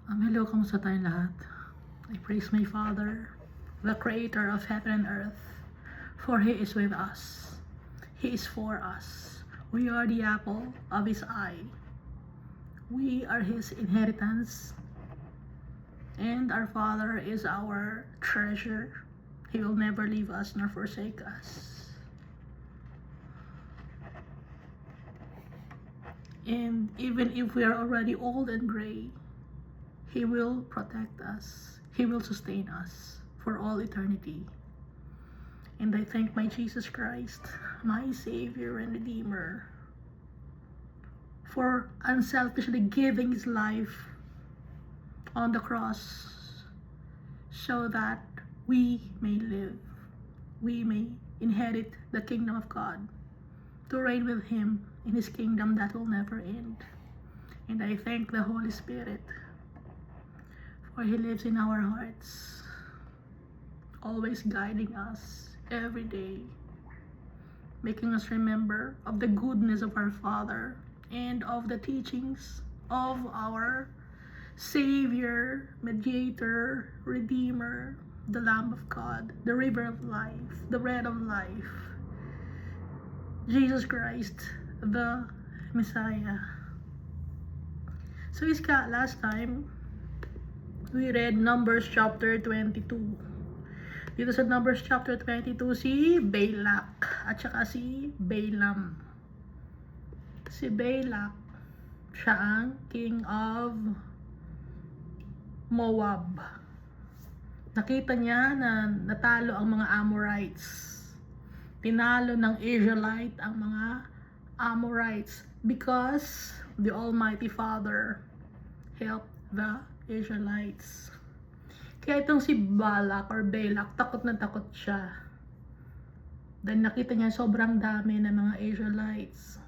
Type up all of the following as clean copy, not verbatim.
Hello, kamusta tayong lahat? I praise my Father, the Creator of heaven and earth, for He is with us. He is for us. We are the apple of His eye. We are His inheritance, and our Father is our treasure. He will never leave us nor forsake us. And even if we are already old and gray, He will protect us. He will sustain us for all eternity. And I thank my Jesus Christ, my Savior and Redeemer, for unselfishly giving His life on the cross so that we may live, we may inherit the kingdom of God, to reign with Him in His kingdom that will never end. And I thank the Holy Spirit, for He lives in our hearts, always guiding us every day, making us remember of the goodness of our Father and of the teachings of our Savior, Mediator, Redeemer, the Lamb of God, the River of Life, the Bread of Life, Jesus Christ, the Messiah. So last time, we read Numbers chapter 22. Dito sa Numbers chapter 22, si Balak at saka si Balaam. Si Balak, siya ang king of Moab. Nakita niya na natalo ang mga Amorites. Tinalo ng Israelite ang mga Amorites because the Almighty Father helped the Israelites. Kaya itong si Balak or Balak, takot na takot siya. Dahil nakita niya sobrang dami ng mga Israelites.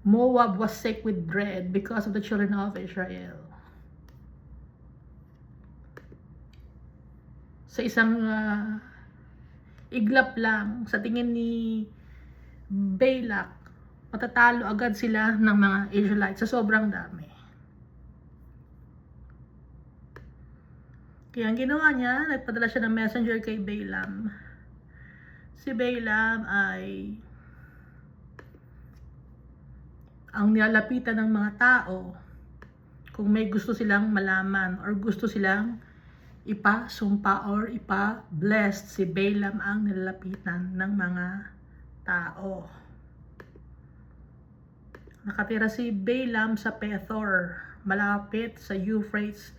Moab was sick with dread because of the children of Israel. Sa isang iglap lang, sa tingin ni Balak, matatalo agad sila ng mga Israelites sa sobrang dami. Kaya ang ginawa niya, nagpadala siya ng messenger kay Balaam. Si Balaam ay ang nilalapitan ng mga tao kung may gusto silang malaman or gusto silang ipasumpa or ipa-bless. Si Balaam ang nilalapitan ng mga tao. Nakatira si Balaam sa Pethor, malapit sa Euphrates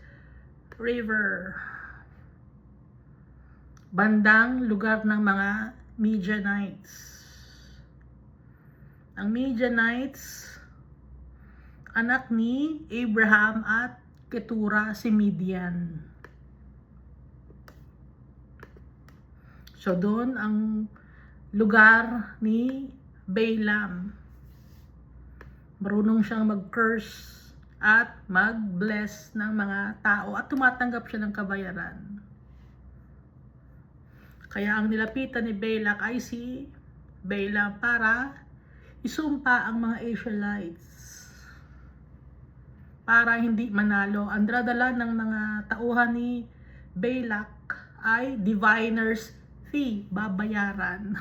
River, bandang lugar ng mga Midianites. Ang Midianites, anak ni Abraham at Ketura si Midian. So doon ang lugar ni Balaam. Marunong siyang mag-curse at mag-bless ng mga tao at tumatanggap siya ng kabayaran. Kaya ang nilapitan ni Balak ay si Balaam para isumpa ang mga Israelites, para hindi manalo. Ang dala ng mga tauhan ni Balak ay diviner's fee, babayaran.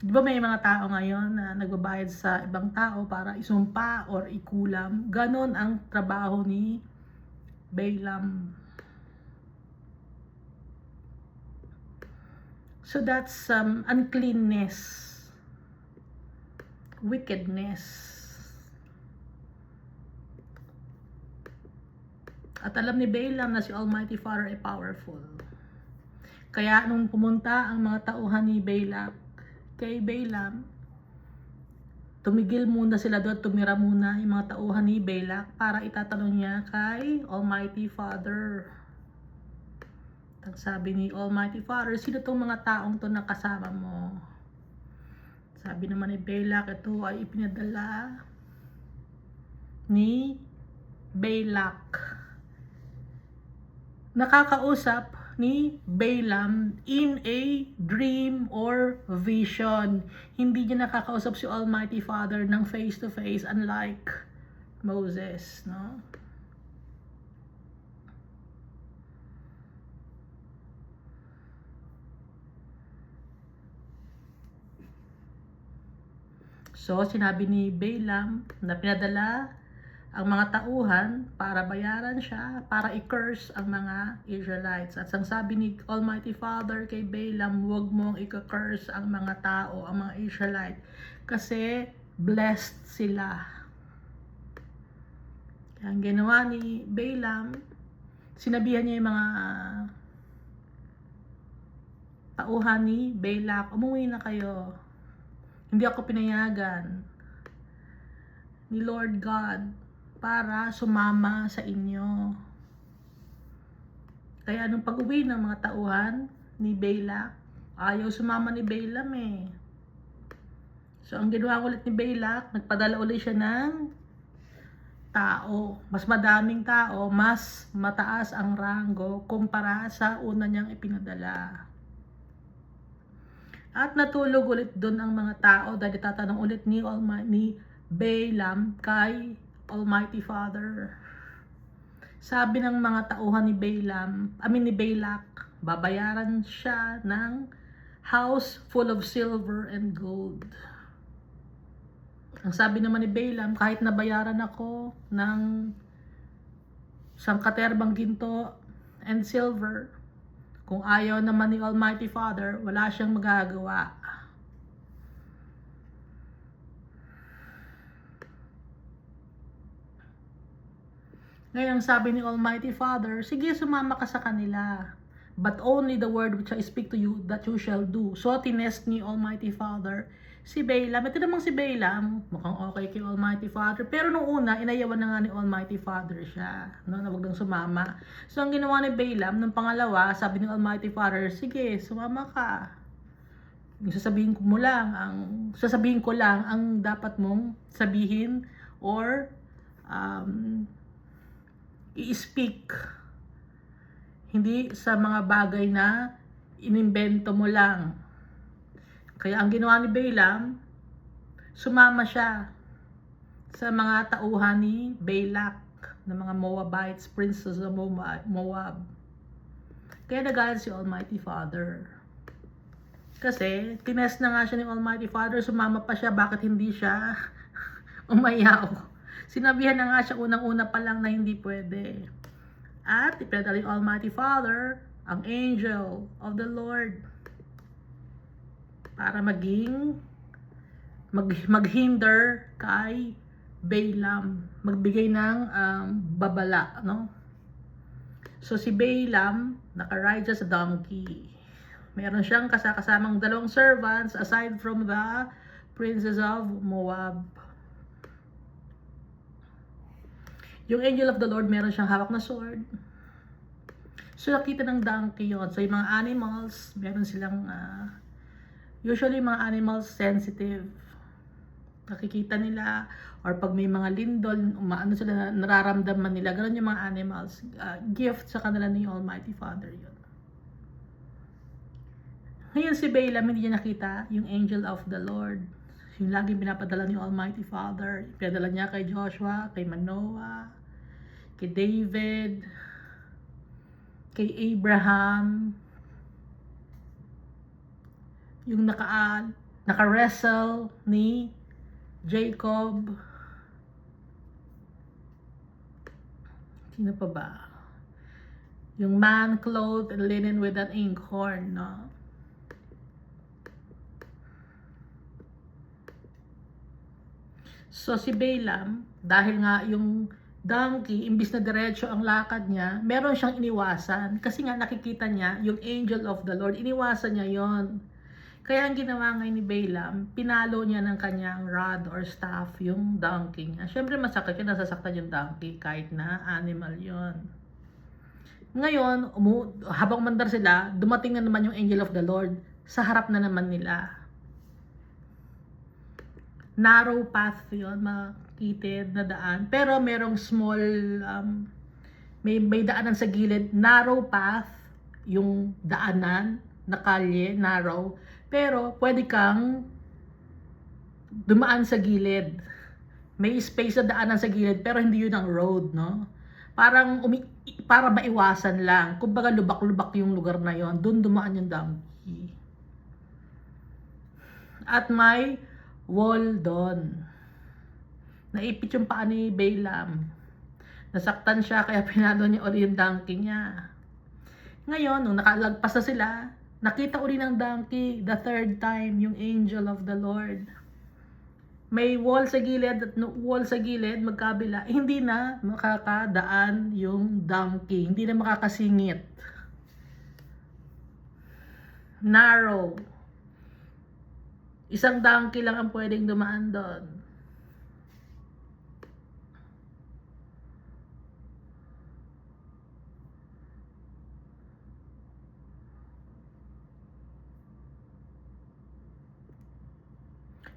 Di ba may mga tao ngayon na nagbabayad sa ibang tao para isumpa or ikulam? Ganon ang trabaho ni Balaam. So that's uncleanness, wickedness. At alam ni Balaam na si Almighty Father ay powerful. Kaya nung pumunta ang mga tauhan ni Balak kay Balaam, tumigil muna sila doon, tumira muna yung mga tauhan ni Balak para itatanong niya kay Almighty Father. Ang sabi ni Almighty Father, sino tong mga taong to nakasama mo? Sabi naman ni Balak, ito ay ipinadala ni Balak. Nakakausap ni Balaam in a dream or vision. Hindi niya nakakausap si Almighty Father ng face to face, unlike Moses, no? So, sinabi ni Balaam na pinadala ang mga tauhan para bayaran siya, para i-curse ang mga Israelites. At ang sabi ni Almighty Father kay Balaam, huwag mong i-curse ang mga tao, ang mga Israelite, kasi blessed sila. Kaya ang ginawa ni Balaam, sinabihan niya yung mga tauhan ni Balak, umuwi na kayo. Hindi ako pinayagan ni Lord God para sumama sa inyo. Kaya nung pag-uwi ng mga tauhan ni Balak, ayaw sumama ni Balaam eh. So ang ginawa ulit ni Balak, nagpadala ulit siya ng tao. Mas madaming tao, mas mataas ang ranggo kumpara sa una niyang ipinadala. At natulog ulit doon ang mga tao dahil tatanong ulit ni Balaam kay Almighty Father. Sabi ng mga tauhan ni ni Balak, babayaran siya ng house full of silver and gold. Ang sabi naman ni Balaam, kahit nabayaran ako ng sangkaterbang ginto and silver, kung ayaw naman ni Almighty Father, wala siyang magagawa. Ngayon sabi ni Almighty Father, sige, sumama ka sa kanila. But only the word which I speak to you, that you shall do. So tinest ni Almighty Father si Balaam. Ito namang si Balaam, mukhang okay kay Almighty Father. Pero nung una, inayawan na nga ni Almighty Father siya, no, na wag nang sumama. So ang ginawa ni Balaam, nung pangalawa, sabi ni Almighty Father, sige, sumama ka. Sasabihin ko lang ang dapat mong sabihin or i-speak. Hindi sa mga bagay na inimbento mo lang. Kaya ang ginawa ni Balaam, sumama siya sa mga tauhan ni Balak, ng mga Moabites, princes of Moab. Kaya nagalit si Almighty Father. Kasi tinest na nga siya ni Almighty Father, sumama pa siya, bakit hindi siya umayaw? Sinabihan na nga siya unang-una pa lang na hindi pwede. At ipinadala ni Almighty Father ang angel of the Lord para maghinder kay Balaam, magbigay ng babala, no? So si Balaam naka-ride siya sa donkey. Meron siyang kasamang dalawang servants aside from the princes of Moab. Yung angel of the Lord, meron siyang hawak na sword. So nakita ng donkey yun. So yung mga animals, meron silang usually mga animals sensitive. Nakikita nila, or pag may mga lindol, sila, nararamdaman nila. Ganun yung mga animals. Gift sa kanila ni Almighty Father yun. Ngayon si Balaam, hindi niya nakita yung angel of the Lord. Yung laging pinapadala ni Almighty Father. Pinadala niya kay Joshua, kay Manoah, kay David, kay Abraham, yung naka-wrestle ni Jacob. Sino pa ba? Yung man clothed and linen with an inkhorn, no? So si Balaam, dahil nga yung donkey, imbis na diretso ang lakad niya, meron siyang iniwasan. Kasi nga nakikita niya yung angel of the Lord, iniwasan niya yon. Kaya ang ginawa ngayon ni Balaam, pinalo niya ng kanyang rod or staff yung donkey niya. Siyempre masakit yun, nasasaktan yung donkey kahit na animal yon. Ngayon, habang mandar sila, dumating na naman yung angel of the Lord. Sa harap na naman nila. Narrow path yun, makitid na daan. Pero merong small, may daanan sa gilid, narrow path, yung daanan na kalye, narrow, pero pwede kang dumaan sa gilid. May space na daanan sa gilid, pero hindi yun ang road, no? Parang para maiwasan lang. Kumbaga lubak-lubak yung lugar na yon, doon dumaan yung donkey. At may wall doon. Naipit yung paa ni Balaam. Nasaktan siya, kaya pinalo niya uli yung donkey niya. Ngayon, nung nakalagpas na sila, nakita uli ng donkey, the third time, yung angel of the Lord. May wall sa gilid at wall sa gilid, magkabila, hindi na makakadaan yung donkey. Hindi na makakasingit. Narrow. Isang donkey lang ang pwedeng dumaan doon.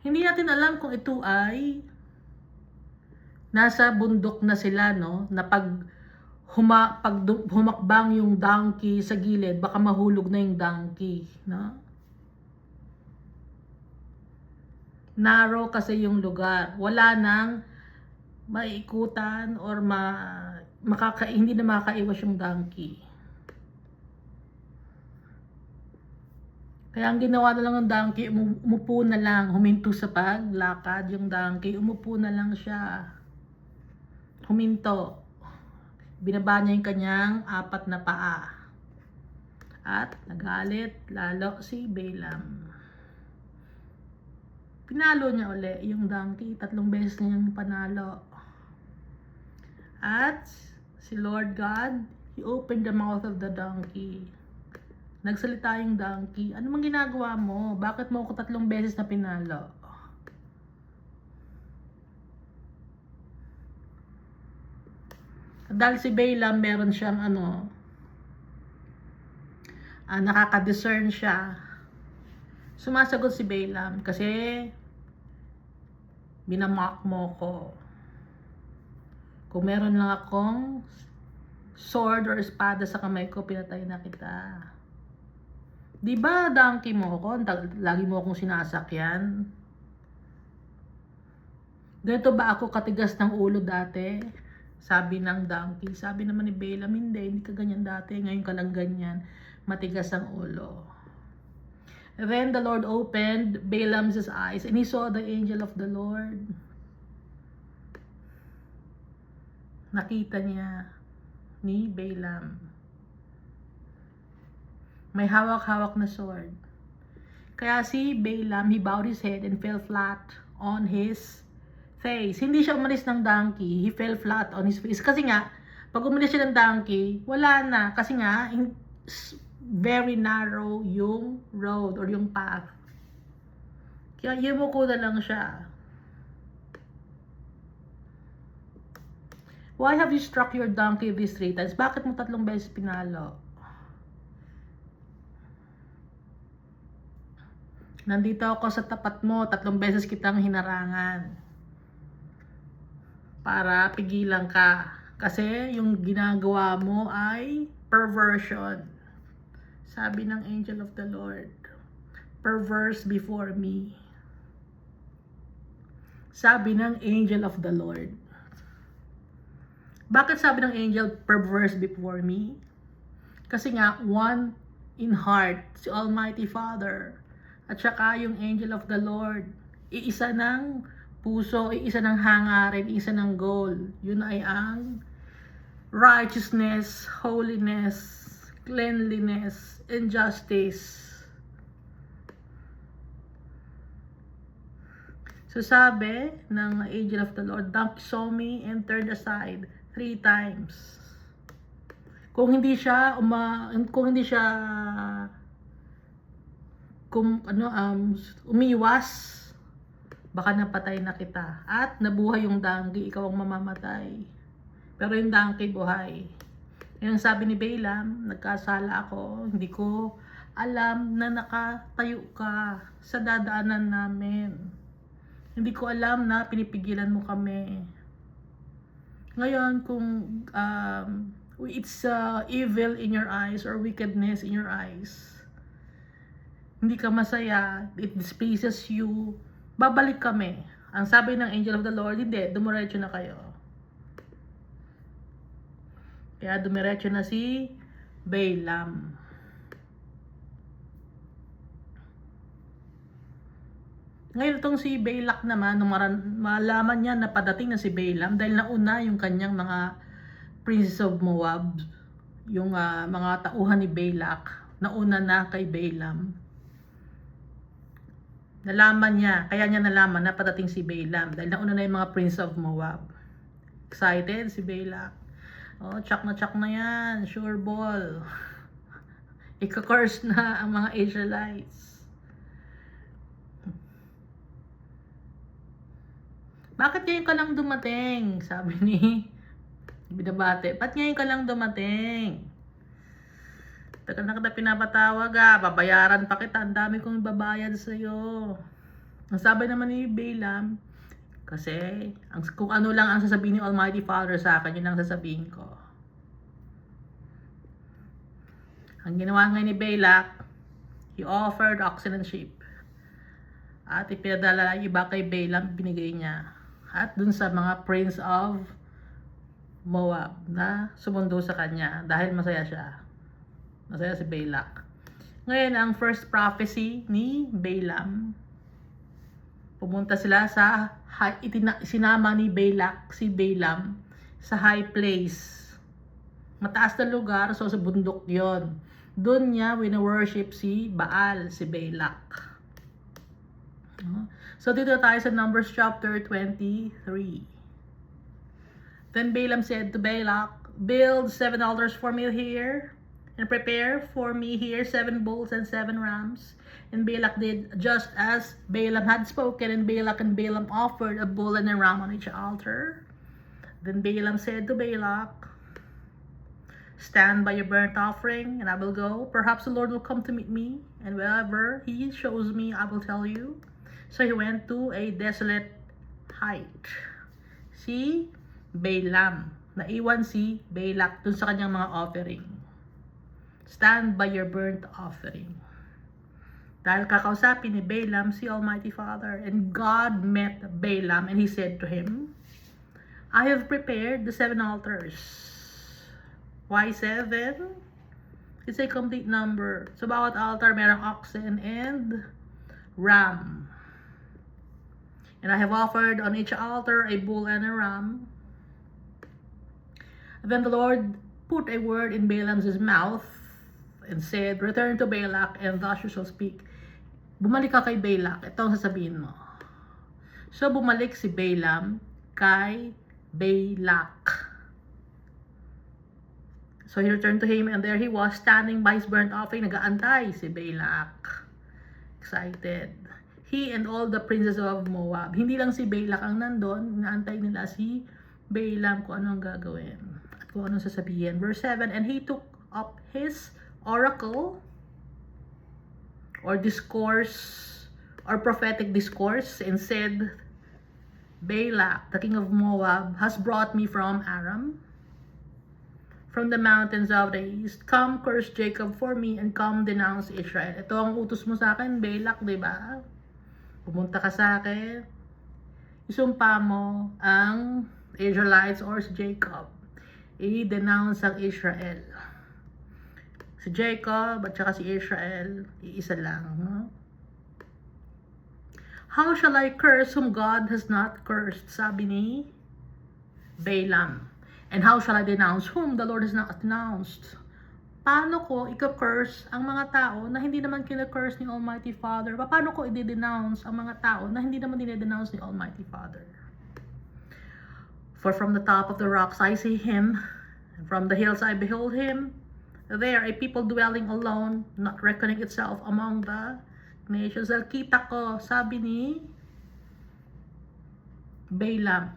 Hindi natin alam kung ito ay nasa bundok na sila, no? Na pag humakbang yung donkey sa gilid, baka mahulog na yung donkey, no? Narrow kasi yung lugar. Wala nang maiikutan or hindi na makakaiwas yung donkey. Kaya ang ginawa na lang ng donkey, umupo na lang, huminto sa paglakad yung donkey, umupo na lang siya. Huminto. Binaba niya yung kanyang 4 na paa. At nagalit lalo si Balaam. Pinalo niya uli yung donkey, 3 beses na niyang panalo. At si Lord God, He opened the mouth of the donkey. Nagsalita yung donkey. Ano mang ginagawa mo? Bakit mo ako 3 beses na pinalo? Dahil si Balaam meron siyang nakaka-discern siya. Sumasagot si Balaam kasi binamock mo ko. Kung meron lang akong sword or espada sa kamay ko, pinatay na kita. Di ba donkey mo ko? Lagi mo akong sinasakyan. Ganito ba ako katigas ng ulo dati? Sabi ng donkey. Sabi naman ni Balaam, hindi ka ganyan dati. Ngayon ka lang ganyan. Matigas ang ulo. Then the Lord opened Balaam's eyes and he saw the angel of the Lord. Nakita niya ni Balaam. May hawak-hawak na sword. Kaya si Balaam, he bowed his head and fell flat on his face. Hindi siya umalis ng donkey. He fell flat on his face. Kasi nga, pag umalis siya ng donkey, wala na. Kasi nga, very narrow yung road or yung path. Kaya yumuko na lang siya. Why have you struck your donkey these 3 times? Bakit mo 3 beses pinalo? Nandito ako sa tapat mo, 3 beses kitang hinarangan. Para pigilan ka. Kasi yung ginagawa mo ay perversion. Sabi ng angel of the Lord, perverse before me. Sabi ng angel of the Lord. Bakit sabi ng angel, perverse before me? Kasi nga, one in heart, si Almighty Father, at saka yung angel of the Lord, iisa ng puso, iisa ng hangarin, iisa ng goal. Yun ay ang righteousness, holiness, cleanliness, and justice. So sabi ng angel of the Lord, donkey saw me and turned aside 3 times. Kung hindi siya umiwas, baka napatay na kita. At nabuhay yung donkey, ikaw ang mamamatay. Pero yung donkey buhay. Yung sabi ni Balaam, nagkasala ako, hindi ko alam na nakatayo ka sa dadaanan namin. Hindi ko alam na pinipigilan mo kami. Ngayon, kung it's evil in your eyes or wickedness in your eyes, hindi ka masaya, it displeases you, babalik kami. Ang sabi ng angel of the Lord, hindi, dumiretso na kayo. Kaya dumiretso na si Balaam. Ngayon itong si Balak naman, nung malaman niya na padating na si Balaam, dahil nauna yung kanyang mga princes of Moab, yung mga tauhan ni Balak, nauna na kay Balaam. Nalaman niya, kaya niya nalaman na padating si Balaam, dahil nauna na yung mga prince of Moab. Excited si Balak. Oh, tsak na yan, sure ball. Ika-curse na ang mga Israelites. Bakit ngayon ka lang dumating? Sabi ni binabate. Ba't ngayon ka lang dumating? Tagal na kita pinapatawag babayaran pa kita. Ang dami kong babayad sa'yo. Ang sabi naman ni Balaam, kasi kung ano lang ang sasabihin ni Almighty Father sa akin, yun ang sasabihin ko. Ang ginawa ngayon ni Balak, he offered oxen and sheep. At ipinadala iba kay Balaam, binigay niya. At dun sa mga prince of Moab na sumundo sa kanya dahil masaya siya. Masaya si Balak. Ngayon, ang first prophecy ni Balaam, pumunta sila sa sinama ni Balak si Balaam sa high place. Mataas na lugar, so sa bundok yon. Doon niya wina-worship si Baal, si Balak. So dito tayo sa Numbers chapter 23. Then Balaam said to Balak, build 7 altars for me here, and prepare for me here 7 bulls and 7 rams. And Balak did just as Balaam had spoken, and Balaam offered a bull and a ram on each altar. Then Balaam said to Balak, stand by your burnt offering, and I will go. Perhaps the Lord will come to meet me, and wherever he shows me, I will tell you. So he went to a desolate height. Si Balaam, naiwan si Balak dun sa kanyang mga offering. Stand by your burnt offering. Dahil kakausapin ni Balaam si Almighty Father, and God met Balaam and he said to him, I have prepared the 7 altars. Why 7? It's a complete number. So bawat altar merong oxen and ram. And I have offered on each altar a bull and a ram. Then the Lord put a word in Balaam's mouth and said, return to Balak and thus you shall speak. Bumalik ka kay Balak. Ito ang sasabihin mo. So bumalik si Balaam kay Balak. So he returned to him, and there he was standing by his burnt offering. Nag-aantay si Balak. Excited. He and all the princes of Moab. Hindi lang si Balak ang nandun. Inaantay nila si Balaam kung ano ang gagawin. At kung ano sasabihin. Verse 7, and he took up his oracle or discourse or prophetic discourse and said, Balak, the king of Moab, has brought me from Aram, from the mountains of the east. Come, curse Jacob for me, and come, denounce Israel. Ito ang utos mo sa akin, Balak, di ba? Pumunta ka sa akin, isumpa mo ang Israelites or si Jacob. I-denounce ang Israel. Si Jacob at saka si Israel, iisa lang. No? How shall I curse whom God has not cursed? Sabi ni Balaam. And how shall I denounce whom the Lord has not denounced? Paano ko i-curse ang mga tao na hindi naman kina-curse ni Almighty Father? Paano ko i-denounce ang mga tao na hindi naman dinedenounce ni Almighty Father? For from the top of the rocks I see him, and from the hills I behold him. There a people dwelling alone, not reckoning itself among the nations. Kita ko, sabi ni Balaam,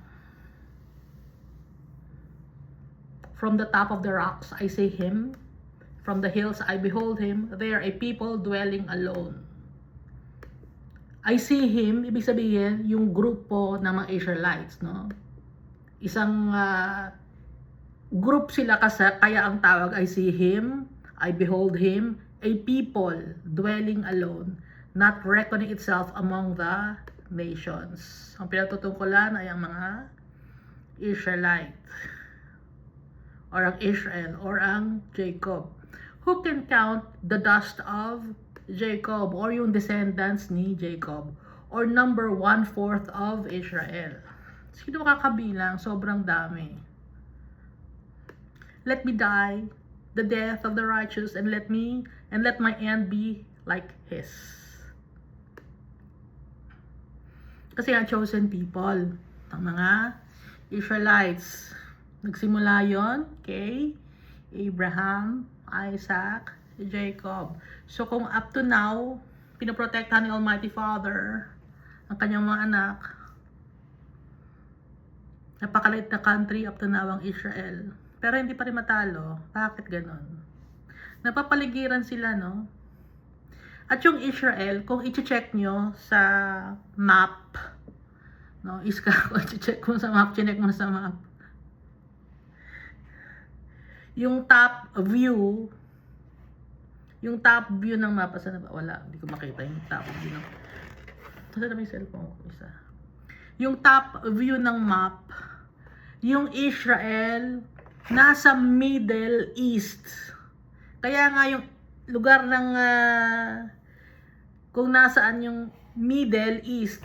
from the top of the rocks I see him, from the hills I behold him, there a people dwelling alone. I see him, ibig sabihin, yung grupo ng mga Israelites, no? Isang group sila kasi kaya ang tawag ay see him, I behold him, a people dwelling alone, not reckoning itself among the nations. Ang pinatutungkulan ay ang mga Israelite, or ang Israel, or ang Jacob. Who can count the dust of Jacob, or yung descendants ni Jacob, or number 1/4 of Israel? Sino makakabilang? Sobrang dami. Let me die the death of the righteous, and let my end be like his. Kasi ang chosen people, ang mga Israelites, nagsimula yon kay Abraham, Isaac, Jacob. So kung up to now, pinoprotektahan ni Almighty Father ang kanyang mga anak, napakaliit na country up to now ang Israel. Pero hindi pa rin matalo. Bakit ganon? Napapaligiran sila, no? At yung Israel, kung i-check nyo sa map, no? Kung i-check mo sa map, chinek mo sa map. Yung top view ng map, saan na ba? Wala, hindi ko makita yung top view ng... Saan na may cellphone ko isa? Yung top view ng map, yung Israel, nasa Middle East. Kaya nga yung lugar ng kung nasaan yung Middle East.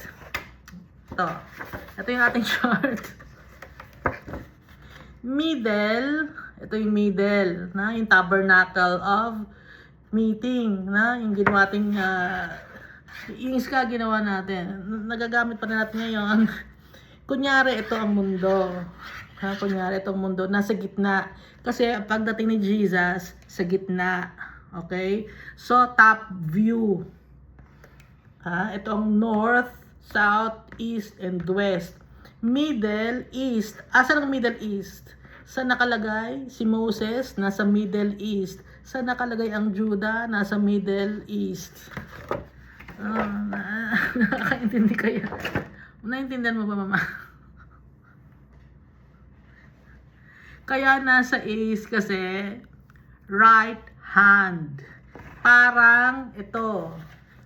Ito yung ating chart. Ito yung middle, na yung tabernacle of meeting, na yung ginawa nating yung iska ginawa natin. Nagagamit pa na natin ngayon. Kunyari ito ang mundo. Kunyari itong mundo, nasa gitna. Kasi pagdating ni Jesus, sa gitna. Okay? So, top view. Ito ang north, south, east, and west. Middle East. Asan ang Middle East? Saan nakalagay? Si Moses, nasa Middle East. Saan nakalagay ang Judah? Nasa Middle East. Nakakaintindi kaya? Naintindihan mo ba, mama? Kaya nasa east kasi right hand. Parang ito,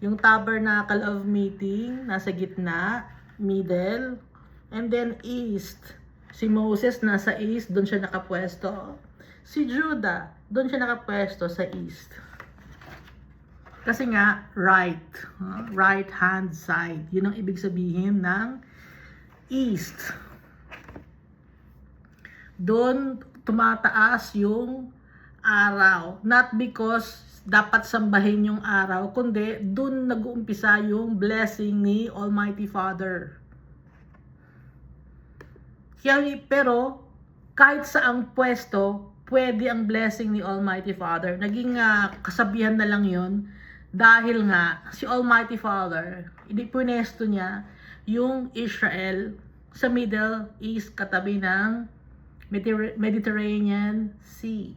yung tabernacle of meeting nasa gitna, middle, and then east. Si Moses nasa east, doon siya nakapwesto. Si Judah, doon siya nakapwesto sa east. Kasi nga right, right hand side. Yun ang ibig sabihin ng east. Doon tumataas yung araw. Not because dapat sambahin yung araw, kundi doon nag-uumpisa yung blessing ni Almighty Father. Pero kahit saang pwesto, pwede ang blessing ni Almighty Father. Naging kasabihan na lang yon dahil nga si Almighty Father, inipunesto niya yung Israel sa Middle East katabi ng Mediterranean Sea.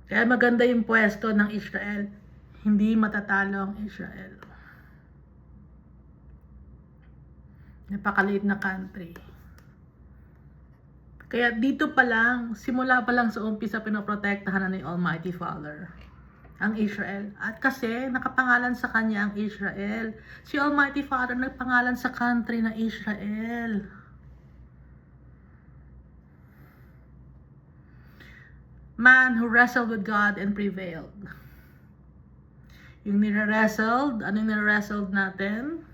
Kaya maganda yung pwesto ng Israel. Hindi matatalo ang Israel. Napakaliit na country. Kaya dito pa lang, simula pa lang sa umpisa, pinoprotektahan na ni Almighty Father ang Israel. At kasi nakapangalan sa kanya ang Israel. Si Almighty Father nagpangalan sa country na Israel. Man who wrestled with God and prevailed. Yung nire-wrestled, anong nire-wrestled natin?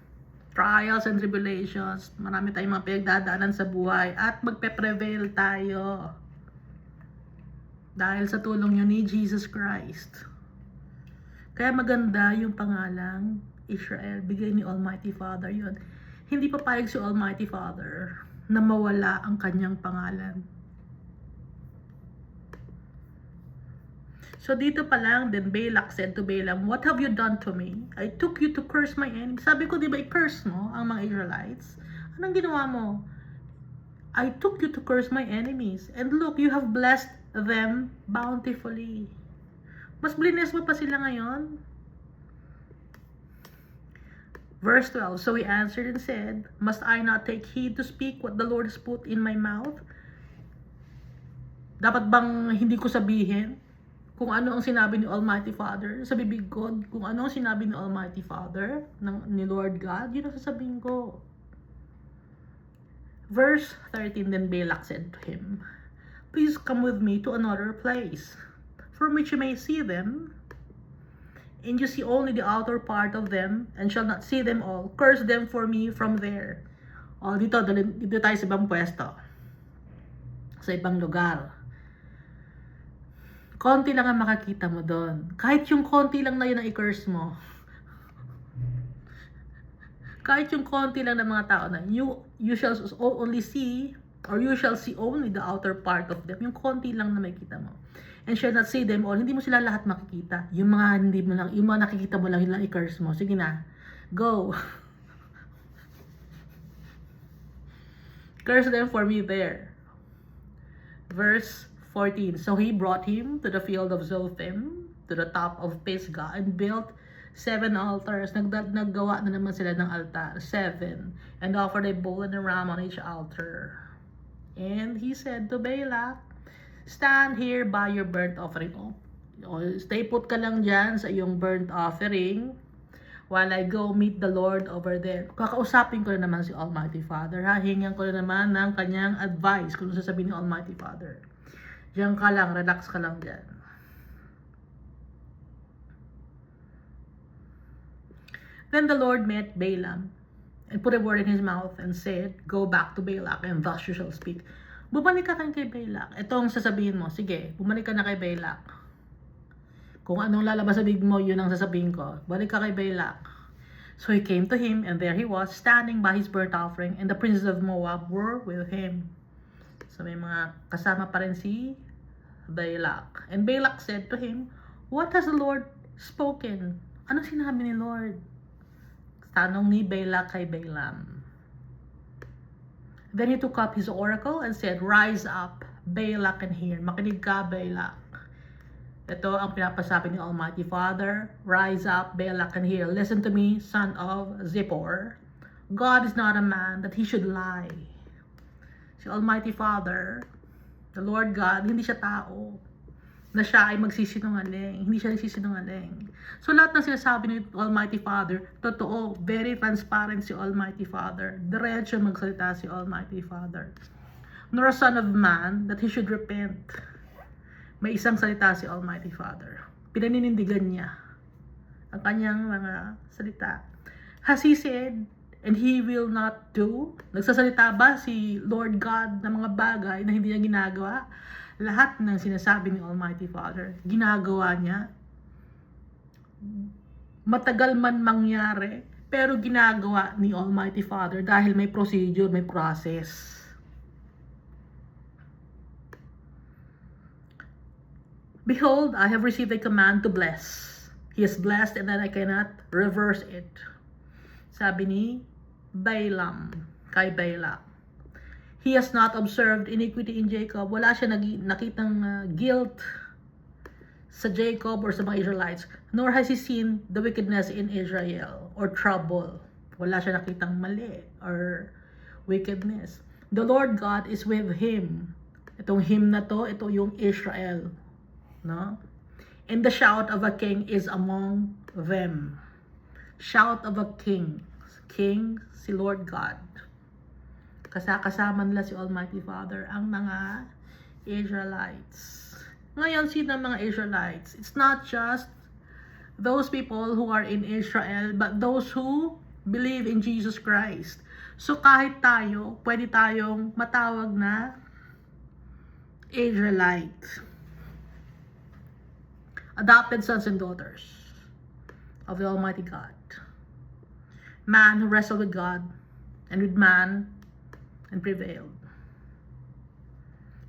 Trials and tribulations. Marami tayong mga pinagdadaanan sa buhay. At magpe-prevail tayo. Dahil sa tulong yun ni Jesus Christ. Kaya maganda yung pangalang Israel. Bigay ni Almighty Father yun. Hindi papayag si Almighty Father na mawala ang kanyang pangalan. So dito pa lang, then Balak said to Balaam, "What have you done to me? I took you to curse my enemies." Sabi ko, di ba i-curse mo ang mga Israelites? Anong ginawa mo? I took you to curse my enemies. And look, you have blessed them bountifully. Mas blines mo pa sila ngayon? Verse 12, so he answered and said, must I not take heed to speak what the Lord has put in my mouth? Dapat bang hindi ko sabihin kung ano ang sinabi ni Almighty Father sa bibig ko? Kung ano ang sinabi ni Almighty Father, ni Lord God, yun ang sasabihin ko. Verse 13, then Balak said to him, please come with me to another place, from which you may see them, and you see only the outer part of them, and shall not see them all. Curse them for me from there. O, dito tayo sa ibang pwesto. Sa ibang lugar. Konti lang ang makakita mo doon. Kahit yung konti lang na yun ang i-curse mo. Kahit yung konti lang ng mga tao na, you shall only see, or you shall see only the outer part of them. Yung konti lang na makikita mo. And shall not see them all. Hindi mo sila lahat makikita. Yung mga hindi mo lang, yung mga nakikita mo lang, yun lang i-curse mo. Sige na. Go. Curse them for me there. Verse 14. So he brought him to the field of Zophim, to the top of Pisgah, and built 7 altars. Naggawa na naman sila ng altar. 7. And offered a bull and a ram on each altar. And he said to Balak, stand here by your burnt offering. Stay put ka lang dyan sa iyong burnt offering while I go meet the Lord over there. Kakausapin ko na naman si Almighty Father. Hingan ko na naman ng kanyang advice kung sasabihin ni Almighty Father. Diyan ka lang, relax ka lang dyan. Then the Lord met Balaam and put a word in his mouth and said, go back to Balak and thus you shall speak. Bumalik ka kay Balak. Ito ang sasabihin mo. Sige, bumalik ka na kay Balak. Kung anong lalabas sa bibig mo, yun ang sasabihin ko. Balik ka kay Balak. So he came to him, and there he was, standing by his burnt offering, and the princes of Moab were with him. So may mga kasama pa rin si Balak. And Balak said to him, what has the Lord spoken? Ano sinabi ni Lord? Tanong ni Balak kay Balaam. Then he took up his oracle and said, rise up, Balak, and hear. Makinig ka, Balak. Ito ang pinapasabi ni Almighty Father. Rise up, Balak, and hear. Listen to me, son of Zippor. God is not a man that he should lie. Si Almighty Father, the Lord God, hindi siya tao na siya ay magsisinungaling. Hindi siya nagsisinungaling. So lahat ng sinasabi ni Almighty Father, totoo, very transparent si Almighty Father. Diretso magsalita si Almighty Father. Nor a son of man that he should repent. May isang salita si Almighty Father. Pinaninindigan niya ang kanyang mga salita. Has he said, and he will not do? Nagsasalita ba si Lord God ng mga bagay na hindi niya ginagawa? Lahat ng sinasabi ni Almighty Father, ginagawa niya. Matagal man mangyari, pero ginagawa ni Almighty Father dahil may procedure, may process. Behold, I have received a command to bless. He is blessed and then I cannot reverse it. Sabi ni Balaam kay Balak. He has not observed iniquity in Jacob. Wala siya nakitang guilt sa Jacob or sa mga Israelites. Nor has he seen the wickedness in Israel or trouble. Wala siya nakitang mali or wickedness. The Lord God is with him. Itong him na to, ito yung Israel. No? And the shout of a king is among them. Shout of a king. King, si Lord God. Kasama nila si Almighty Father, ang mga Israelites. Ngayon, sino ang mga Israelites? It's not just those people who are in Israel, but those who believe in Jesus Christ. So kahit tayo, pwede tayong matawag na Israelite. Adopted sons and daughters of the Almighty God. Man who wrestled with God and with man and prevailed.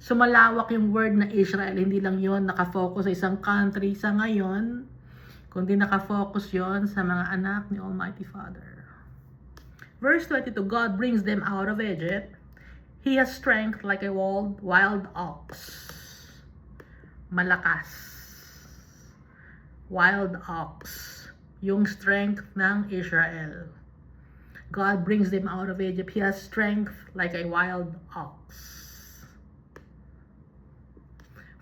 So malawak yung word na Israel, hindi lang yon nakafocus sa isang country sa ngayon, kundi nakafocus yon sa mga anak ni Almighty Father. Verse 22, God brings them out of Egypt. He has strength like a wild ox. Malakas. Wild ox. Yung strength ng Israel. God brings them out of Egypt. He has strength like a wild ox.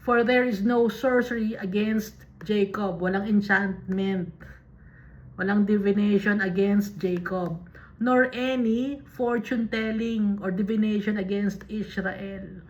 For there is no sorcery against Jacob. Walang enchantment. Walang divination against Jacob. Nor any fortune telling or divination against Israel.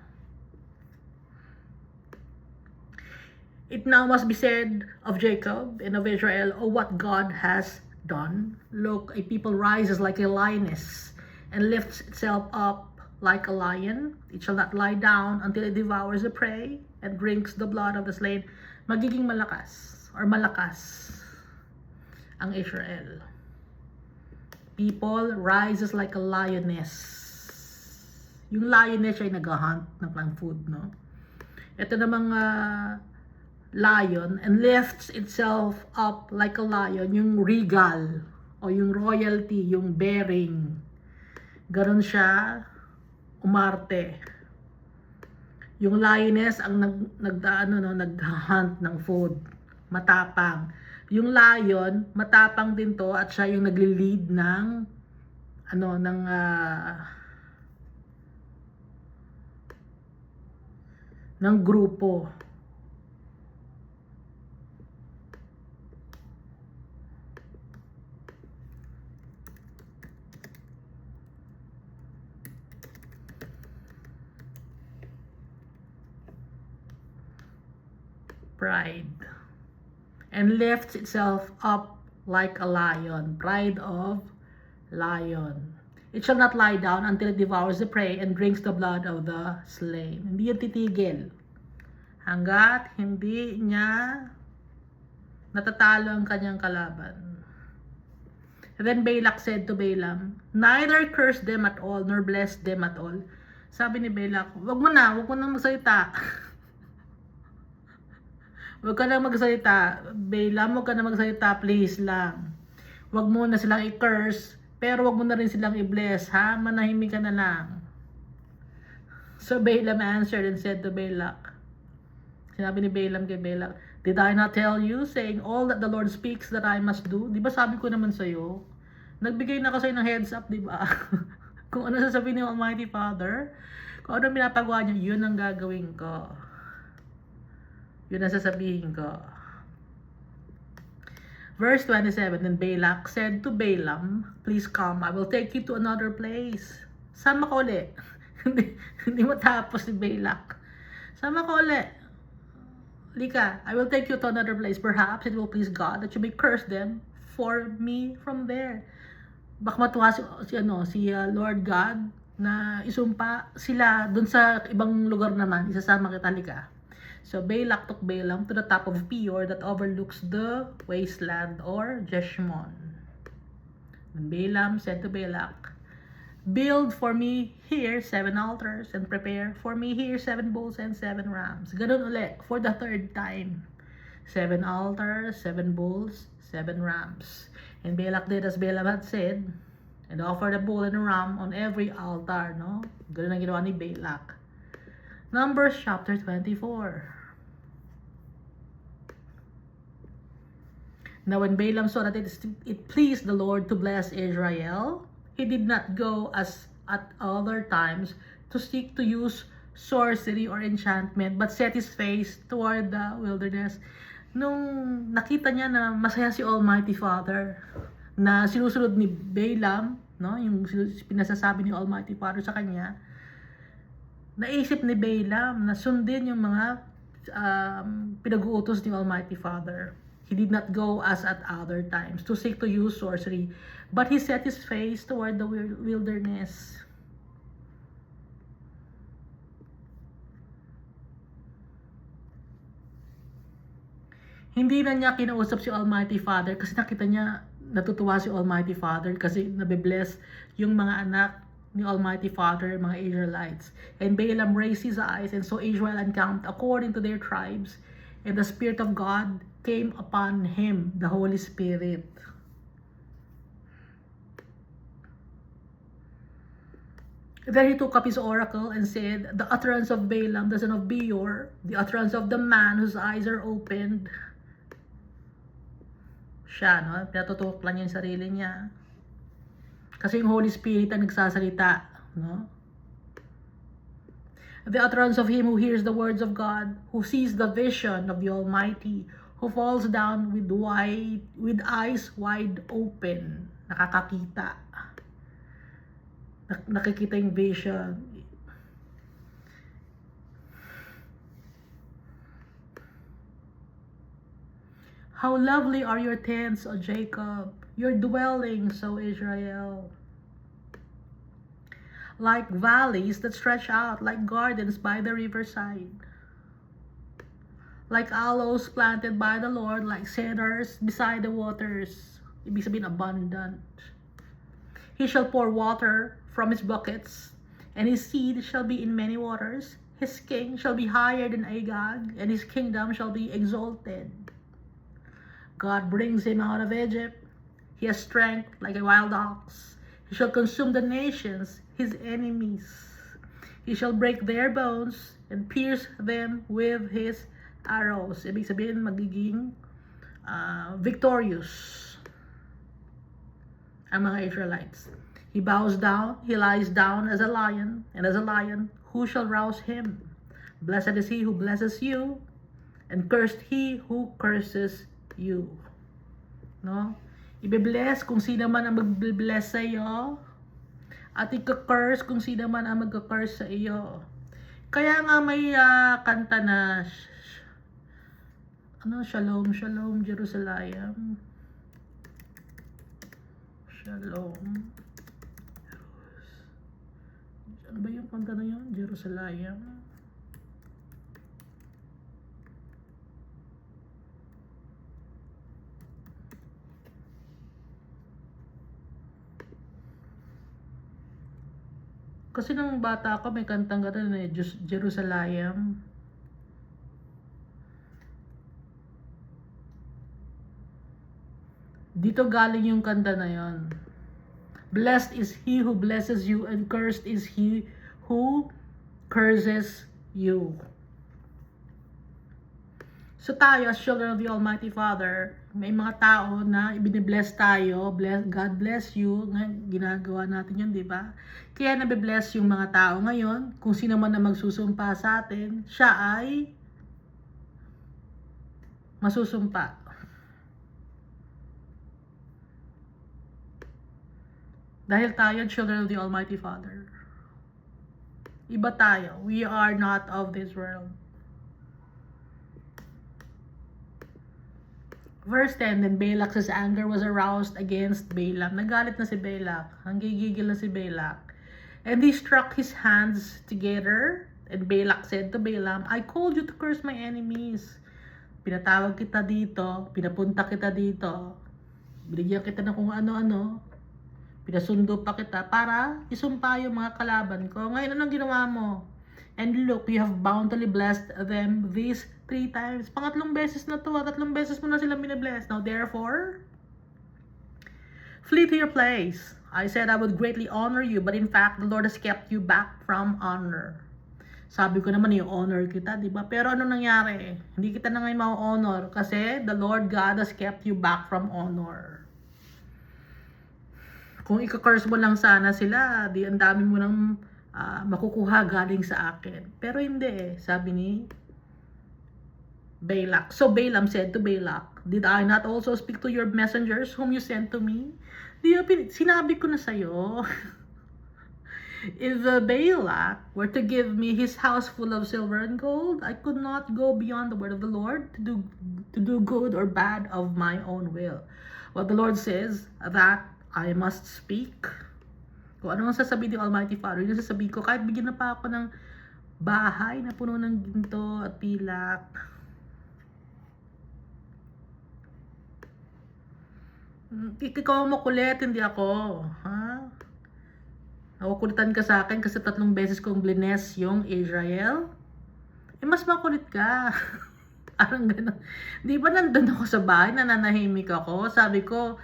It now must be said of Jacob and of Israel, oh, what God has done. Look, a people rises like a lioness and lifts itself up like a lion. It shall not lie down until it devours the prey and drinks the blood of the slain. Magiging malakas or malakas ang Israel. People rises like a lioness. Yung lioness ay nag-hunt ng food, no? Ito namang lion and lifts itself up like a lion, yung regal o yung royalty, yung bearing. Ganon siya umarte. Yung lioness ang naghunt ng food, matapang. Yung lion, matapang din to at siya yung nagli-lead ng ng grupo. Pride, and lifts itself up like a lion. Pride of lion. It shall not lie down until it devours the prey and drinks the blood of the slain. Hindi yan titigil hanggat hindi niya natatalo ang kanyang kalaban. And then Balak said to Balaam, neither curse them at all nor bless them at all. Sabi ni Balak, wag mo na magsalita. Huwag ka na magsalita. Balaam, huwag ka na magsalita, please lang. Huwag mo na silang i-curse, pero huwag mo na rin silang i-bless, ha? Manahimik ka na lang. So Balaam answered and said to Balak, sinabi ni Balaam kay Balak, did I not tell you, saying all that the Lord speaks that I must do? Di ba sabi ko naman sa'yo? Nagbigay na ako sa'yo ng heads up, di ba? Kung ano sasabihin ni Almighty Father, kung ano pinapagawa niya, yun ang gagawin ko. Yun ang sasabihin ko. Verse 27, then Balak said to Balaam, please come, I will take you to another place. Sama ka uli. Hindi matapos si Balak. Sama ka uli. Lika, I will take you to another place. Perhaps it will please God that you may curse them for me from there. Baka matuwa si Lord God na isumpa sila dun sa ibang lugar naman. Isasama kita, lika. So Balak took Balaam to the top of Peor that overlooks the wasteland or Jeshimon. And Balaam said to Balak, build for me here 7 altars and prepare for me here 7 bulls and 7 rams. Ganun ulit for the third time. 7 altars, 7 bulls, 7 rams. And Balak did as Balaam had said and offered a bull and a ram on every altar. No? Ganun ang ginawa ni Balak. Numbers chapter 24. Now when Balaam saw that it pleased the Lord to bless Israel, he did not go as at other times to seek to use sorcery or enchantment, but set his face toward the wilderness. Nung nakita niya na masaya si Almighty Father, na sinusunod ni Balaam, no, yung pinasasabi ni Almighty Father sa kanya, naisip ni Balaam na sundin yung mga pinag-uutos ni Almighty Father. He did not go as at other times to seek to use sorcery, but he set his face toward the wilderness. Hindi na niya kinausap si Almighty Father kasi nakita niya natutuwa si Almighty Father kasi nabibless yung mga anak ni Almighty Father, mga Israelites. And Balaam raised his eyes and saw Israel encamped according to their tribes. And the Spirit of God came upon him, the Holy Spirit. Then he took up his oracle and said, the utterance of Balaam, the son of Beor, the utterance of the man whose eyes are opened. Siya, no? Pinatutok lang yung sarili niya. Kasi yung Holy Spirit ang nagsasalita, no? The utterance of him who hears the words of God, who sees the vision of the Almighty, who falls down with eyes wide open. Nakakakita. Nakikita yung vision. How lovely are your tents, O Jacob, your dwellings, O Israel. Like valleys that stretch out, like gardens by the riverside. Like aloes planted by the Lord, like cedars beside the waters. Ibig sabihin, abundant. He shall pour water from his buckets, and his seed shall be in many waters. His king shall be higher than Agag, and his kingdom shall be exalted. God brings him out of Egypt. He has strength like a wild ox. He shall consume the nations, his enemies. He shall break their bones and pierce them with his arrows. Ibig sabihin, magiging victorious ang mga Israelites. He bows down, he lies down as a lion, and as a lion, who shall rouse him? Blessed is he who blesses you, and cursed he who curses you. No? Ibe-bless kung sino man ang mag-bless sa iyo, at i-curse kung sino man ang mag-curse sa iyo. Kaya nga may kanta na Shalom, Shalom, Jerusalem. Shalom. Ano ba yung kanta na yun? Jerusalem. Kasi nung bata ako, may kantang gano'n eh, Jerusalem. Dito galing yung kanta na yon. Blessed is he who blesses you, and cursed is he who curses you. So tayo, as children of the Almighty Father, may mga tao na ibinibless tayo, God bless you, ginagawa natin yun, di ba? Kaya nabibless yung mga tao ngayon, kung sino man na magsusumpa sa atin, siya ay masusumpa. Dahil tayo, children of the Almighty Father. Iba tayo. We are not of this world. Verse 10, then Balak's anger was aroused against Balaam. Nagalit na si Balak. Nanggigigil na si Balak. And he struck his hands together. And Balak said to Balaam, I called you to curse my enemies. Pinatawag kita dito. Pinapunta kita dito. Binigyan kita ng kung ano-ano. Pinasundo pa kita para isumpa yung mga kalaban ko. Ngayon, anong ginawa mo? And look, you have bountifully blessed them these 3 times. Pangatlong beses na to. 3 beses mo na silang binibless. Now, therefore, flee to your place. I said I would greatly honor you, but in fact, the Lord has kept you back from honor. Sabi ko naman, i-honor kita, di ba? Pero ano nangyari? Hindi kita na ngayon ma-honor kasi the Lord God has kept you back from honor. Kung i-curse mo lang sana sila, di ang dami mo nang makukuha galing sa akin. Pero hindi eh, sabi ni Balak. So Balaam said to Balak, did I not also speak to your messengers whom you sent to me? Sinabi ko na sa'yo. If Balak were to give me his house full of silver and gold, I could not go beyond the word of the Lord to do good or bad of my own will. What the Lord says, that I must speak. Kung ano ang sasabihin ni Almighty Father, yun ang sasabihin ko. Kahit bigyan na pa ako ng bahay na puno ng ginto at pilak. Ikaw ang makulit, hindi ako. Ha? Nakukulitan ka sa akin kasi 3 beses kong blines yung Israel. Eh, mas makulit ka. Parang gano'n. Di ba nandun ako sa bahay, nananahimik ako. Sabi ko,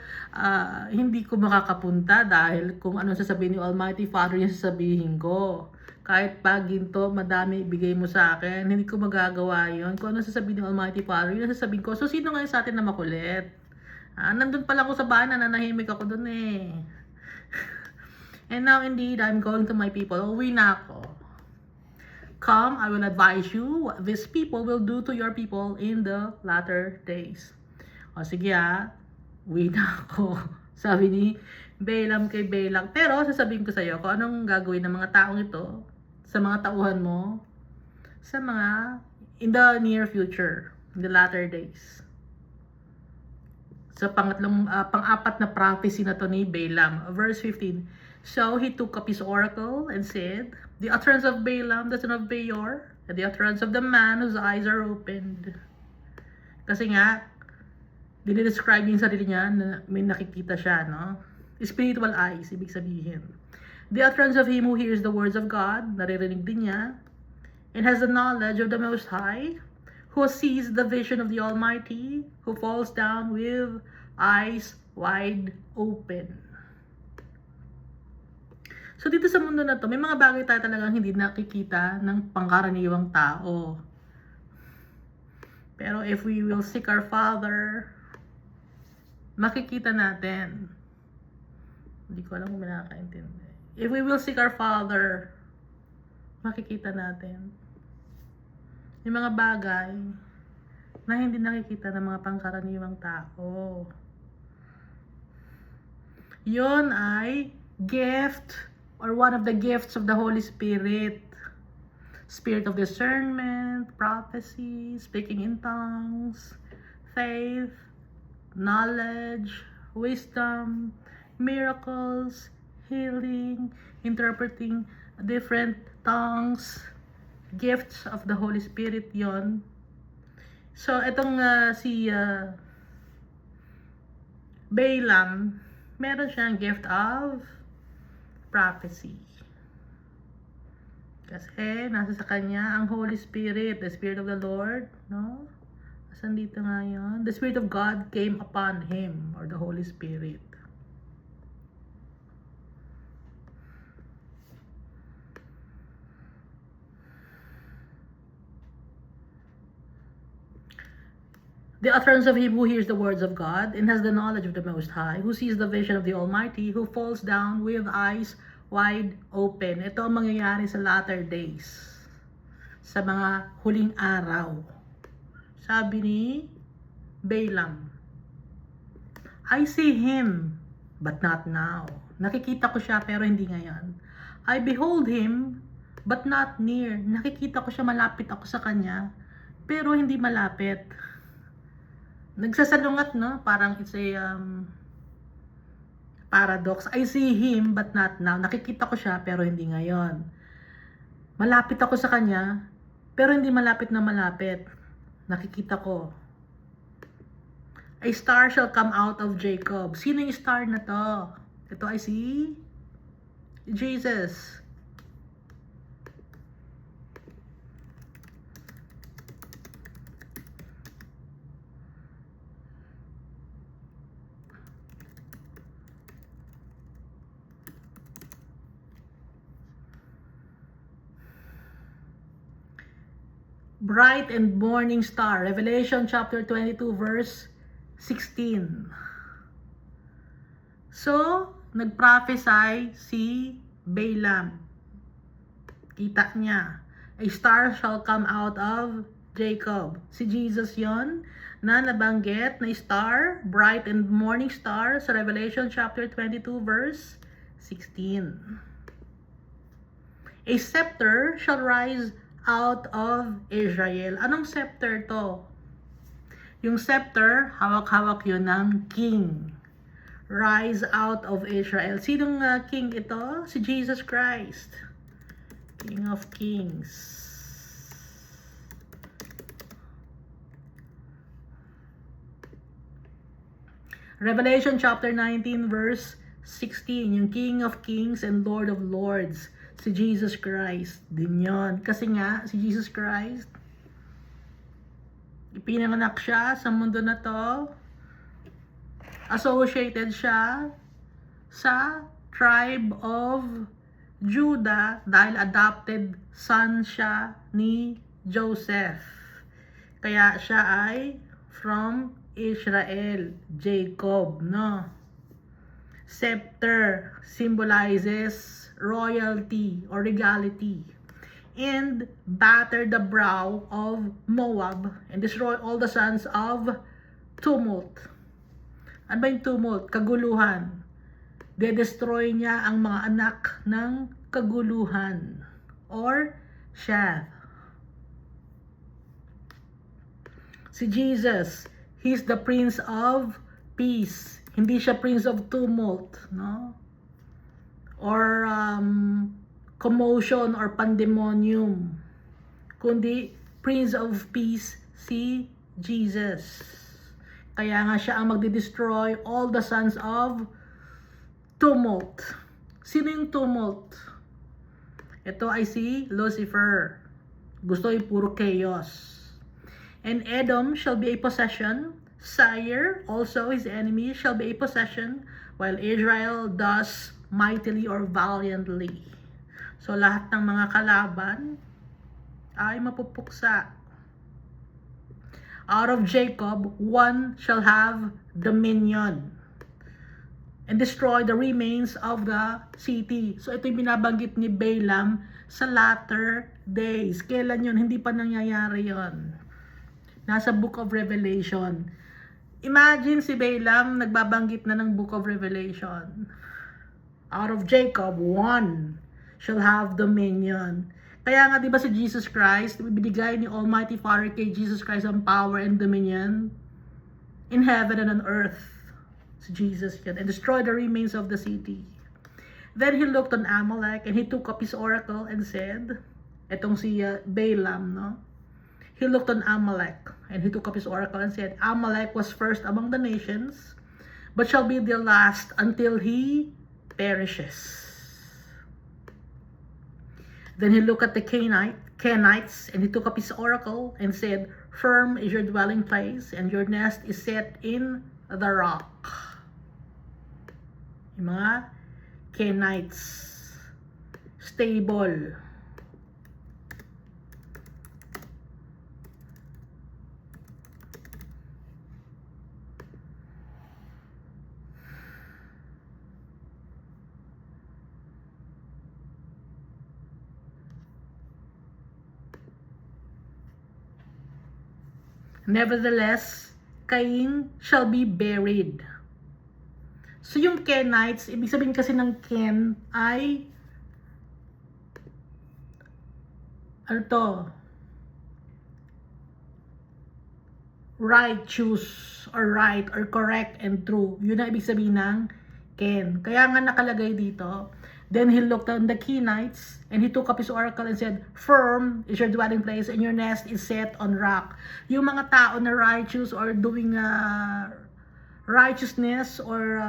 hindi ko makakapunta dahil kung ano sasabihin ni Almighty Father yung sasabihin ko. Kahit pa ginto, madami ibigay mo sa akin, hindi ko magagawa yun. Kung ano sasabihin ni Almighty Father, yun sasabihin ko. So, sino ngayon sa atin na makulit? Nandun pala ako sa bahay, nananahimik ako dun eh. And now indeed, I'm going to my people. Uwi na ako. Come, I will advise you what these people will do to your people in the latter days. O sige uwi na ako. Sabi ni Balaam kay Balak. Pero sasabihin ko sa iyo kung anong gagawin ng mga taong ito sa mga tauhan mo sa mga in the near future, in the latter days. So pang-apat na prophecy na to ni Balaam. Verse 15. So he took up his oracle and said, the utterance of Balaam, the son of Beor, and the utterance of the man whose eyes are opened. Kasi nga, dinidescribe yung sarili niya na may nakikita siya, no? Spiritual eyes, ibig sabihin. The utterance of him who hears the words of God, naririnig din niya, and has the knowledge of the Most High, who sees the vision of the Almighty, who falls down with eyes wide open. So dito sa mundo na to, may mga bagay tayo talagang hindi nakikita ng pangkaraniwang tao. Pero if we will seek our Father, makikita natin. Hindi ko alam kung may nakakaintindi. If we will seek our Father, makikita natin yung mga bagay na hindi nakikita ng mga pangkaraniwang tao. Yun ay gift or one of the gifts of the Holy Spirit. Spirit of discernment, prophecy, speaking in tongues, faith, knowledge, wisdom, miracles, healing, interpreting different tongues, gifts of the Holy Spirit yon. So, itong si Balaam, meron siyang gift of prophecy. Kasi nasa sa kanya ang Holy Spirit, the Spirit of the Lord, no? Asan dito nga yun? The Spirit of God came upon him, or the Holy Spirit. The utterance of him who hears the words of God and has the knowledge of the Most High, who sees the vision of the Almighty, who falls down with eyes wide open. Ito ang mangyayari sa latter days, sa mga huling araw. Sabi ni Balaam, I see him, but not now. Nakikita ko siya, pero hindi ngayon. I behold him, but not near. Nakikita ko siya, malapit ako sa kanya, pero hindi malapit. Nagsasalungat, no? Parang it's a paradox. I see him, but not now. Nakikita ko siya, pero hindi ngayon. Malapit ako sa kanya, pero hindi malapit na malapit. Nakikita ko. A star shall come out of Jacob. Sino yung star na to? Ito ay si Jesus. Bright and morning star. Revelation chapter 22 verse 16. So, nagprophesy si Balaam. Kita niya. A star shall come out of Jacob. Si Jesus yon na nabanggit na star, bright and morning star sa Revelation chapter 22 verse 16. A scepter shall rise out of Israel. Anong scepter to? Yung scepter, hawak-hawak yun ng king. Rise out of Israel. Sinong king ito? Si Jesus Christ. King of Kings. Revelation chapter 19 verse 16. Yung King of Kings and Lord of Lords. Si Jesus Christ din yun. Kasi nga, si Jesus Christ, ipinanganak siya sa mundo na to. Associated siya sa tribe of Judah dahil adopted son siya ni Joseph. Kaya siya ay from Israel, Jacob, no? Scepter symbolizes royalty or regality. And batter the brow of Moab and destroy all the sons of tumult. Ano ba yung tumult? Kaguluhan. De-destroy niya ang mga anak ng kaguluhan or Shath. Si Jesus, He's the Prince of Peace. Hindi siya Prince of Tumult, no? Or commotion or pandemonium. Kundi Prince of Peace si Jesus. Kaya nga siya ang magdi-destroy all the sons of tumult. Sino yung tumult? Ito ay si Lucifer. Gusto yung puro chaos. And Edom shall be a possession. Sire, also his enemy, shall be a possession, while Israel does mightily or valiantly. So lahat ng mga kalaban ay mapupuksa. Out of Jacob, one shall have dominion and destroy the remains of the city. So ito yung binabanggit ni Balaam sa latter days. Kailan yun? Hindi pa nangyayari yun. Nasa Book of Revelation. Imagine si Balaam nagbabanggit na ng Book of Revelation. Out of Jacob, one shall have dominion. Kaya nga, di ba si Jesus Christ, binigay ni Almighty Father kay Jesus Christ ang power and dominion in heaven and on earth. Si Jesus yan. And destroy the remains of the city. Then he looked on Amalek and he took up his oracle and said, etong si Balaam, no? He looked on Amalek and he took up his oracle and said, Amalek was first among the nations, but shall be the last until he perishes. Then he looked at the Kenites, and he took up his oracle and said, firm is your dwelling place, and your nest is set in the rock. Yung mga Kenites, stable. Nevertheless, Cain shall be buried. So yung Kenites, ibig sabihin kasi ng Ken ay ano to? Righteous or right or correct and true. Yun ang ibig sabihin ng Ken. Kaya nga nakalagay dito, then he looked on the Kenites and he took up his oracle and said, firm is your dwelling place and your nest is set on rock. Yung mga tao na righteous or doing righteousness or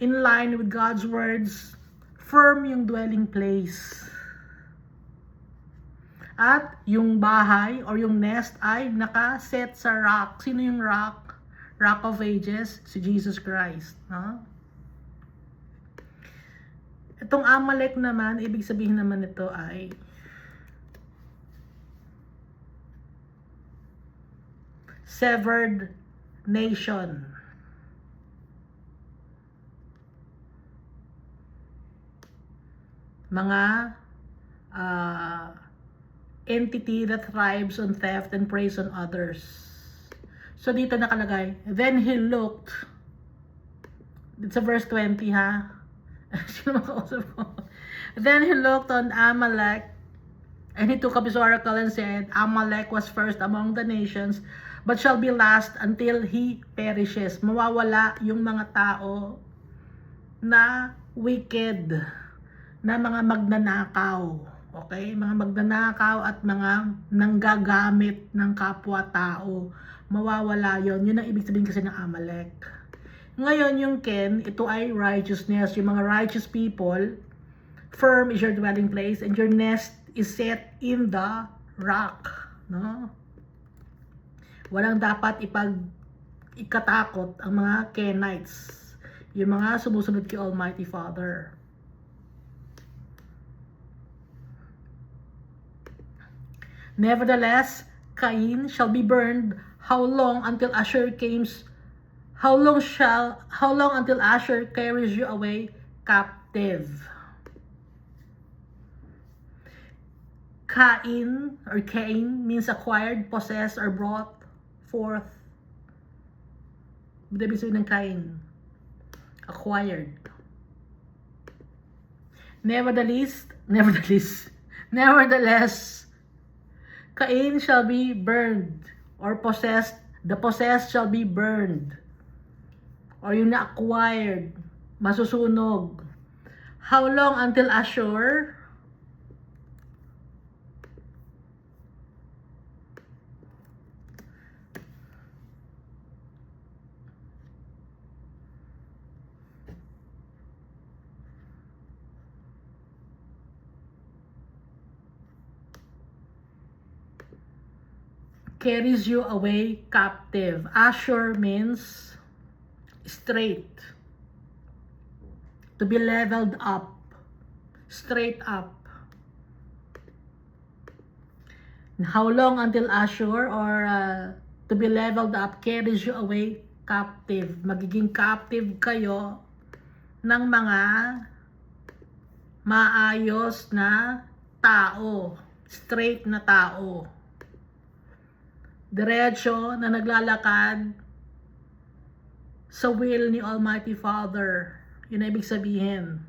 in line with God's words, firm yung dwelling place. At yung bahay or yung nest ay nakaset sa rock. Sino yung rock? Rock of Ages, si Jesus Christ. No? Itong Amalek naman, ibig sabihin naman nito ay severed nation. Mga entity that thrives on theft and preys on others. So dito nakalagay, then he looked, it's a verse 20 ha. Sino makausap ko? Then he looked on Amalek and he took up his oracle and said, Amalek was first among the nations, but shall be last until he perishes. Mawawala yung mga tao na wicked, na mga magnanakaw. Okay? Mga magnanakaw at mga nanggagamit ng kapwa-tao. Mawawala yon. Yun ang ibig sabihin kasi ng Amalek. Ngayon yung Ken, ito ay righteousness. Yung mga righteous people, firm is your dwelling place and your nest is set in the rock. No? Walang dapat ikatakot ang mga Kenites. Yung mga sumusunod kay Almighty Father. Nevertheless, Cain shall be burned. How long? Until Asshur How long until Asher carries you away captive? Cain means acquired, possessed, or brought forth. Ibig sabihin ng Cain, acquired. Nevertheless, Cain shall be burned, or possessed. The possessed shall be burned, or yung na-acquired, masusunog. How long until Ashur? Carries you away captive. Ashur means straight, to be leveled up, straight up. How long until Ashur, or to be leveled up, carries you away captive? Magiging captive kayo ng mga maayos na tao, straight na tao, diretso na naglalakad sa will ni Almighty Father. Yun na ibig sabihin.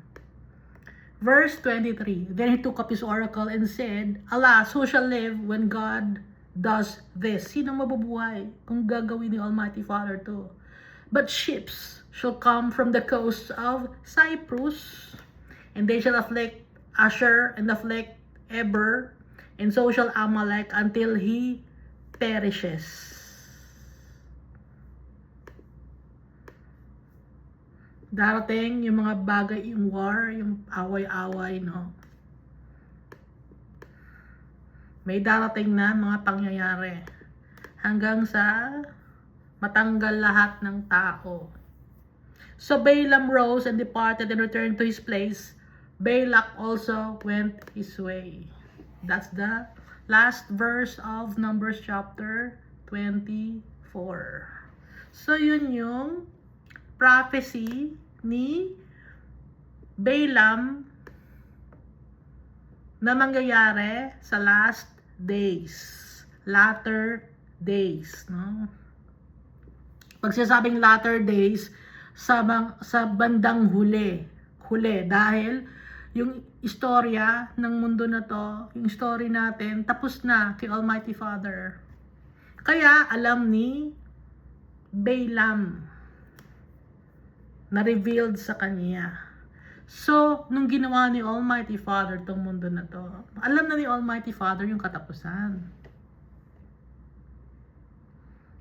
Verse 23, Then he took up his oracle and said, Alas, who shall live when God does this? Sinong mabubuhay kung gagawin ni Almighty Father to? But ships shall come from the coast of Cyprus, and they shall afflict Asher and afflict Eber, and so shall Amalek until he perishes. Darating yung mga bagay, yung war, yung away-away, no? May darating na mga pangyayari hanggang sa matanggal lahat ng tao. So Balaam rose and departed and returned to his place. Balak also went his way. That's the last verse of Numbers chapter 24. So yun yung prophecy ni Balaam na mangyayari sa last days, latter days, no? Pag sinasabing latter days, sa bandang huli dahil yung istorya ng mundo na to, yung story natin, tapos na kay Almighty Father. Kaya alam ni Balaam, na-revealed sa kanya. So, nung ginawa ni Almighty Father tong mundo na to, alam na ni Almighty Father yung katapusan.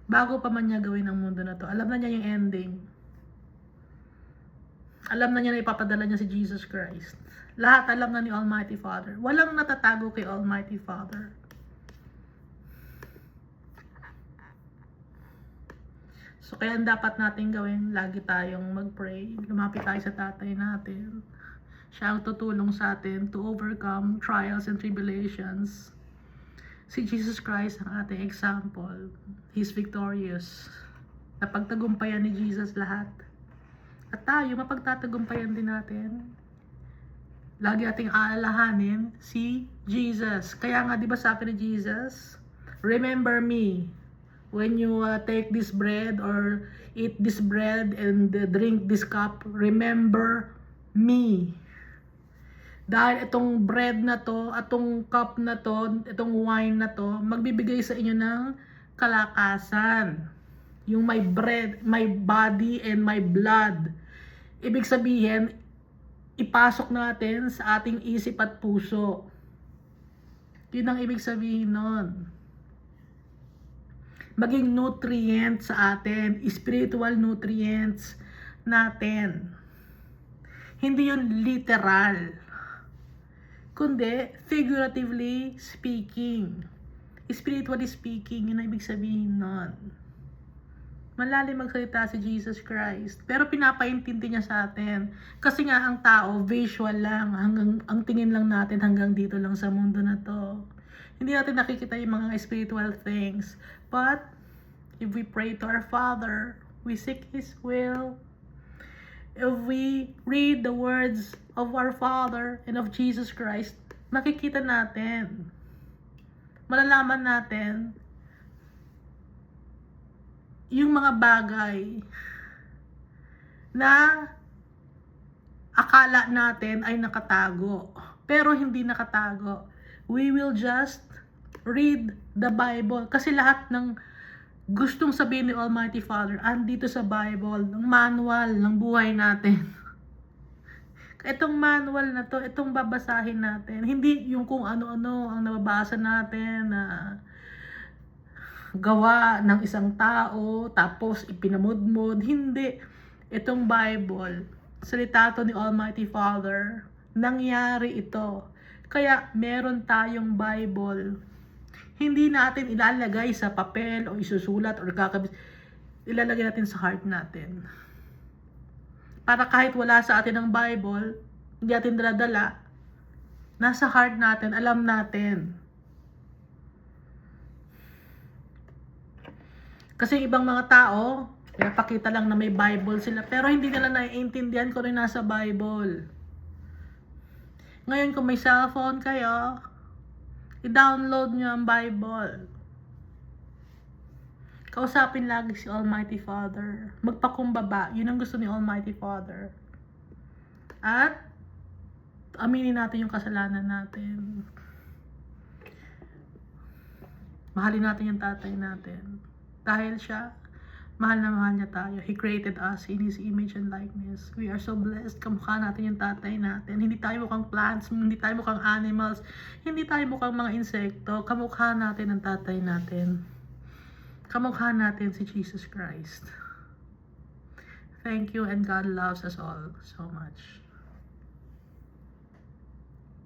Bago pa man niya gawin ang mundo na to, alam na niya yung ending. Alam na niya na ipapadala niya si Jesus Christ. Lahat alam na ni Almighty Father. Walang natatago kay Almighty Father. So, kaya ang dapat natin gawin, lagi tayong mag-pray. Lumapit tayo sa tatay natin. Siya ang tutulong sa atin to overcome trials and tribulations. Si Jesus Christ ang ating example. He's victorious. Napagtagumpayan ni Jesus lahat. At tayo, mapagtatagumpayan din natin. Lagi ating aalahanin si Jesus. Kaya nga, di ba sabi ni Jesus, remember me when you take this bread or eat this bread and drink this cup, remember me. Dahil itong bread na to, itong cup na to, itong wine na to, magbibigay sa inyo ng kalakasan. Yung my bread, my body and my blood. Ibig sabihin, ipasok natin sa ating isip at puso. Yun ang ibig sabihin nun. Maging nutrients sa atin, spiritual nutrients natin. Hindi yun literal, kundi figuratively speaking. Spiritually speaking, yun ang ibig sabihin nun. Malalim magsalita si Jesus Christ, pero pinapaintindi niya sa atin. Kasi nga ang tao, visual lang, ang tingin lang natin hanggang dito lang sa mundo na to. Hindi natin nakikita yung mga spiritual things. But, if we pray to our Father, we seek His will, if we read the words of our Father and of Jesus Christ, makikita natin, malalaman natin yung mga bagay na akala natin ay nakatago, pero hindi nakatago. We will just read the Bible, kasi lahat ng gustong sabihin ni Almighty Father andito sa Bible, ng manual ng buhay natin. Itong manual na to, itong babasahin natin, hindi yung kung ano-ano ang nababasa natin na gawa ng isang tao tapos ipinamudmod. Hindi. Itong Bible, salita to ni Almighty Father, nangyari ito. Kaya meron tayong Bible. Hindi natin ilalagay sa papel o isusulat o ilalagay natin sa heart natin. Para kahit wala sa atin ang Bible, hindi natin daladala, nasa heart natin, alam natin. Kasi ibang mga tao, pinapakita lang na may Bible sila, pero hindi nila naiintindihan kung ano yung nasa Bible. Ngayon, kung may cellphone kayo, i-download nyo ang Bible. Kausapin lagi si Almighty Father. Magpakumbaba. Yun ang gusto ni Almighty Father. At aminin natin yung kasalanan natin. Mahalin natin yung tatay natin. Dahil siya, mahal na mahal niya tayo. He created us in His image and likeness. We are so blessed. Kamukha natin yung tatay natin. Hindi tayo mukhang plants, hindi tayo mukhang animals, hindi tayo mukhang mga insekto. Kamukha natin ang tatay natin. Kamukha natin si Jesus Christ. Thank you, and God loves us all so much.